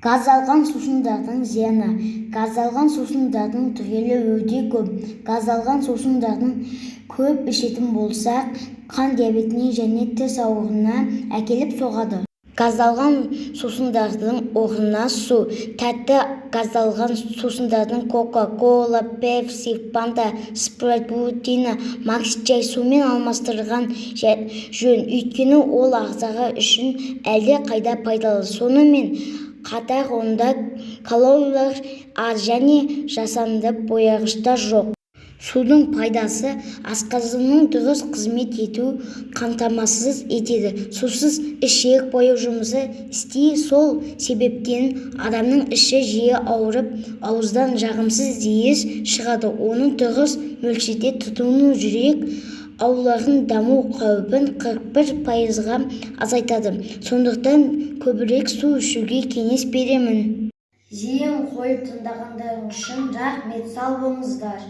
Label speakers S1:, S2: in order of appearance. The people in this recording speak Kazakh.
S1: Газдалған сусындардың зияны. Газдалған сусындардың түрлері өте көп. Газдалған сусындардың көп ішетін болсақ, қан диабетіне және тіс ауруына әкеліп соғады. Газдалған сусындардың орнына су, тәтті газдалған сусындардың Кока-кола, Пепси, Фанта, Спрайт, Бутина, Макс Чай сумен алмастырған жөн, өйткені ол ағзаға үшін әлде қайда пайдалы. Сонымен қатар онда калориялар аз және жасанды бояғыштар жоқ. Судың пайдасы асқазанның дұрыс қызмет етуін қамтамасыз етеді. Сусыз ішек бояу жұмысы істейді. Сол себептен адамның іші жиі ауырып, ауыздан жағымсыз иіс шығады. Оның дұрыс мөлшерде тұтынуы жүрек ауруларының даму қаупін 41%-ға азайтады. Сондықтан көбірек су ішуге кеңес беремін.
S2: Зейін қойып тыңдағандарыңыз үшін рахмет, сау болыңыздар.